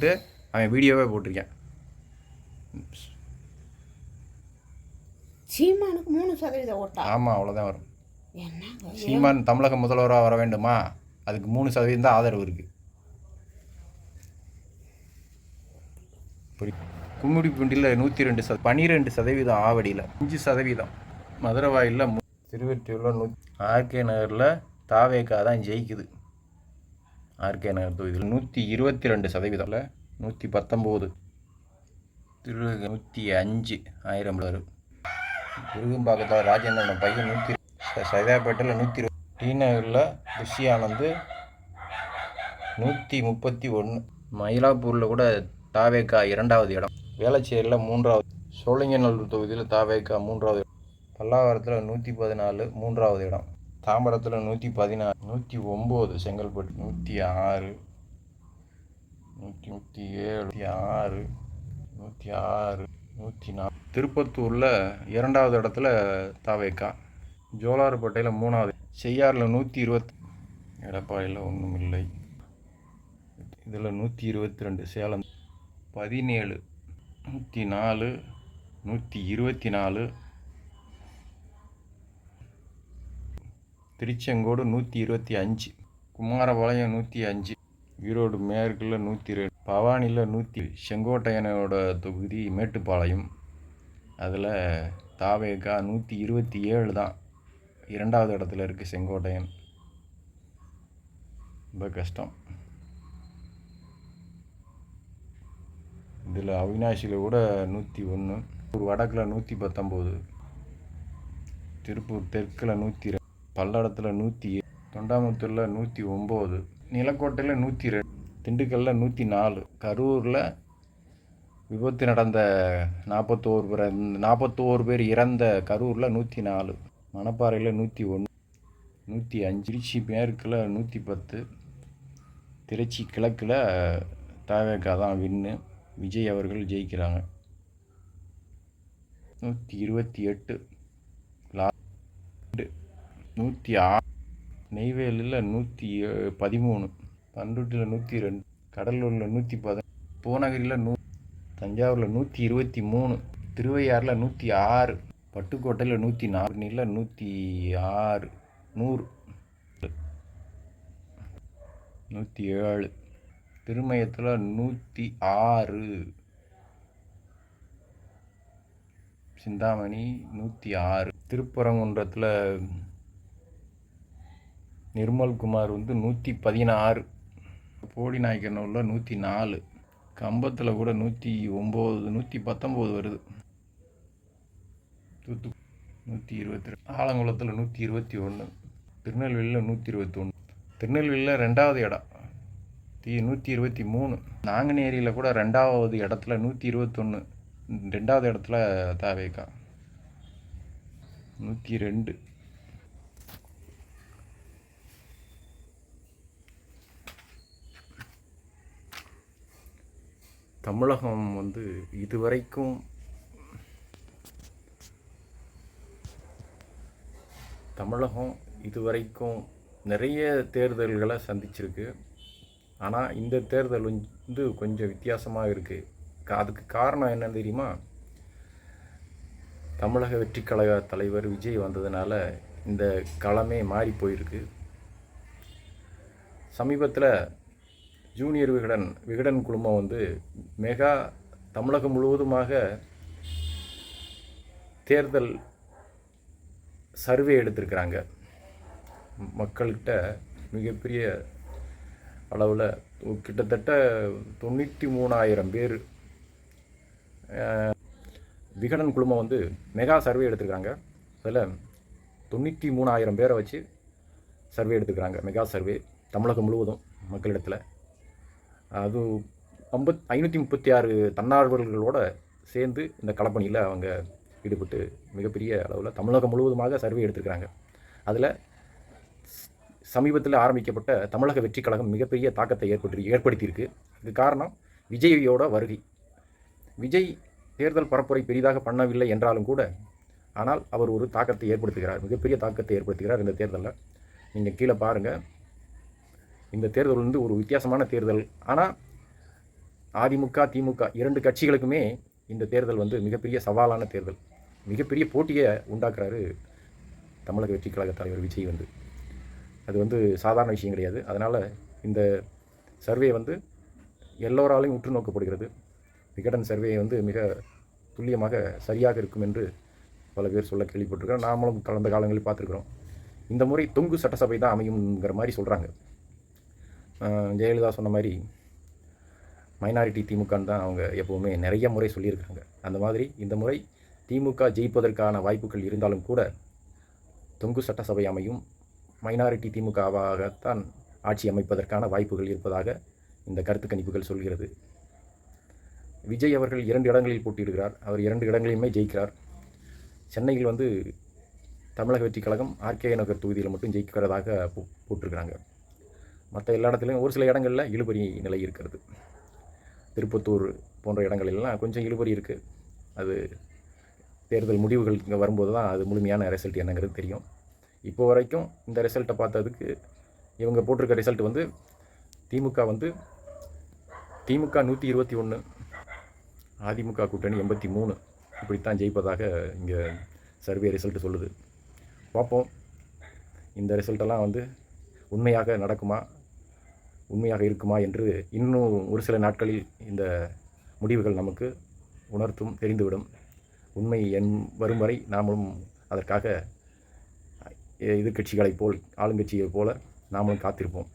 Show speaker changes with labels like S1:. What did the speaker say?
S1: போட்டு அவன் வீடியோவே போட்டிருக்கேன்.
S2: சீமானுக்கு 3% ஓட்டா?
S1: ஆமாம், அவ்வளோதான் வரும். சீமான் தமிழக முதல்வராக வர வேண்டுமா? அதுக்கு 3% தான் ஆதரவு இருக்குது. கும்மிடிப்பூண்டியில் 12% ஆவடியில் 5%, மதுரவாயில், திருவெற்றியூரில், ஆர்கே நகரில் தாவேகா தான் ஜெயிக்குது. ஆர்கே நகர் தொகுதியில் 122%, 119, 105 ஆயிரம் வரும். விருகம்பாக்கத்தில் ராஜேந்திரன் பையன் 100, சைதாப்பேட்டையில் 120, டி நகரில் ரிஷி ஆனந்த் 131, மயிலாப்பூரில் கூட தாவேகா 2வது இடம், வேளச்சேரியில் 3வது, சோழிங்கநல்லூர் தொகுதியில் தாவேகா 3வது, பல்லாவரத்தில் 114 3வது இடம், தாம்பரத்தில் 116, 109, செங்கல்பட்டு 106, 107, 106, 106, 104, திருப்பத்தூரில் 2வது இடத்துல தாவேகா, ஜோலார்பேட்டையில் 3வது, செய்யாறில் 120, எடப்பாடியில் ஒன்றும் இல்லை, இதில் 122, சேலம் 17, 104, 124, திருச்செங்கோடு 125, குமாரபாளையம் 105, ஈரோடு மேற்கில் 102, பவானியில் 100, செங்கோட்டையனோட தொகுதி மேட்டுப்பாளையம், அதில் தாவேகா 127 தான் 2வது இடத்துல இருக்குது. செங்கோட்டையன் ரொம்ப கஷ்டம். இதில் அவினாசியில் கூட 101, வடக்கில் 119, திருப்பூர் தெற்கில் 102, பல்லடத்தில் 107, தொண்டாமுத்தூரில் 109, நிலக்கோட்டையில் 102, திண்டுக்கல்லில் 104, கரூரில் விபத்து நடந்த 41 பேர் இறந்த கரூரில் 104, மணப்பாறையில் 101, 105, திருச்சி மேற்கில் 110, திருச்சி கிழக்கில் தாவேகா தான் வின்னு, விஜய் அவர்கள் ஜெயிக்கிறாங்க. 128, 106, நெய்வேலியில் 113, பண்ருட்டியில் 102, கடலூரில் 110, பூநகரியில் 100, தஞ்சாவூரில் 123, திருவையாறில் 106, பட்டுக்கோட்டையில் 104, 106, 100, 107, திருமயத்தில் 106, சிந்தாமணி 106, திருப்பரங்குன்றத்தில் நிர்மல்குமார் 116, போடிநாயக்கனூரில் 104, கம்பத்தில் கூட 109, 119 வருது, 122, ஆலங்குளத்தில் 121, திருநெல்வேலியில் 121, திருநெல்வேலியில் 2வது இடம் 123, நாங்குநேரியில் கூட 2வது இடத்துல 121, 2வது இடத்துல தாவேகா 102. தமிழகம் இதுவரைக்கும் நிறைய தேர்தல்களை சந்திச்சிருக்கு. ஆனால் இந்த தேர்தல் கொஞ்சம் வித்தியாசமாக இருக்குது. அதுக்கு காரணம் என்னன்னு தெரியுமா? தமிழக வெற்றி கழக தலைவர் விஜய் வந்ததுனால இந்த களமே மாறி போயிருக்கு. சமீபத்தில் ஜூனியர் விகடன் குழுமம் மெகா தமிழகம் முழுவதுமாக தேர்தல் சர்வே எடுத்திருக்கிறாங்க. மக்கள்கிட்ட மிகப்பெரிய அளவில் கிட்டத்தட்ட 93,000 பேர் விகடன் குழுமம் மெகா சர்வே எடுத்துருக்காங்க. அதில் 93,000 பேரை வச்சு சர்வே எடுத்துக்கிறாங்க. மெகா சர்வே தமிழகம் முழுவதும் மக்களிடத்தில். அது 536 தன்னார்வலர்களோடு சேர்ந்து இந்த களப்பணியில் அவங்க ஈடுபட்டு மிகப்பெரிய அளவில் தமிழகம் முழுவதுமாக சர்வே எடுத்துருக்கிறாங்க. அதில் சமீபத்தில் ஆரம்பிக்கப்பட்ட தமிழக வெற்றி கழகம் மிகப்பெரிய தாக்கத்தை ஏற்படுத்தியிருக்கு. இதுக்கு காரணம் விஜயோட வருகை. விஜய் தேர்தல் பரப்புரை பெரிதாக பண்ணவில்லை என்றாலும் கூட, ஆனால் அவர் ஒரு தாக்கத்தை ஏற்படுத்துகிறார், மிகப்பெரிய தாக்கத்தை ஏற்படுத்துகிறார் இந்த தேர்தலில். நீங்கள் கீழே பாருங்கள். இந்த தேர்தல் ஒரு வித்தியாசமான தேர்தல். ஆனால் அதிமுக திமுக 2 கட்சிகளுக்குமே இந்த தேர்தல் வந்து மிகப்பெரிய சவாலான தேர்தல். மிகப்பெரிய போட்டியை உண்டாக்குறாரு தமிழக வெற்றி கழக தலைவர் விஜய் வந்து. அது வந்து சாதாரண விஷயம் கிடையாது. அதனால் இந்த சர்வே வந்து எல்லோராலையும் உற்று நோக்கப்படுகிறது. விகடன் சர்வே வந்து மிக துல்லியமாக சரியாக இருக்கும் என்று பல பேர் சொல்ல கேள்விப்பட்டிருக்கிறோம். நாமளும் கடந்த காலங்களில் பார்த்துருக்குறோம். இந்த முறை தொங்கு சட்டசபை தான் அமையுங்கிற மாதிரி சொல்கிறாங்க. ஜெயலலிதா சொன்ன மாதிரி மைனாரிட்டி திமுகன்னு தான் அவங்க எப்போவுமே நிறைய முறை சொல்லியிருக்காங்க. அந்த மாதிரி இந்த முறை திமுக ஜெயிப்பதற்கான வாய்ப்புகள் இருந்தாலும் கூட தொங்கு சட்டசபை அமையும், மைனாரிட்டி திமுகவாகத்தான் ஆட்சி அமைப்பதற்கான வாய்ப்புகள் இருப்பதாக இந்த கருத்து கணிப்புகள் சொல்கிறது. விஜய் அவர்கள் 2 இடங்களில் போட்டியிடுகிறார். அவர் 2 இடங்களிலுமே ஜெயிக்கிறார். சென்னையில் வந்து தமிழக வெற்றி கழகம் ஆர்கே நகர் தொகுதியில் மட்டும் ஜெயிக்கிறதாக போட்டிருக்கிறாங்க. மற்ற எல்லா இடத்துலையும் ஒரு சில இடங்களில் இழுபறி நிலை இருக்கிறது. திருப்பத்தூர் போன்ற இடங்களெல்லாம் கொஞ்சம் இழுபறி இருக்குது. அது தேர்தல் முடிவுகள் இங்கே வரும்போது தான் அது முழுமையான ரிசல்ட் என்னங்கிறது தெரியும். இப்போ வரைக்கும் இந்த ரிசல்ட்டை பார்த்ததுக்கு இவங்க போட்டிருக்க ரிசல்ட் வந்து திமுக 121, அதிமுக கூட்டணி 83 இப்படித்தான் ஜெயிப்பதாக இங்கே சர்வே ரிசல்ட் சொல்லுது. பார்ப்போம் இந்த ரிசல்ட்டெல்லாம் வந்து உண்மையாக நடக்குமா, உண்மையாக இருக்குமா என்று இன்னும் ஒரு சில நாட்களில் இந்த முடிவுகள் நமக்கு உணர்த்தும், தெரிந்துவிடும். உண்மை வரும் வரை நாமளும் அதற்காக எதிர்க்கட்சிகளைப் போல் ஆளுங்கட்சியைப் போல நாமளும் காத்திருப்போம்.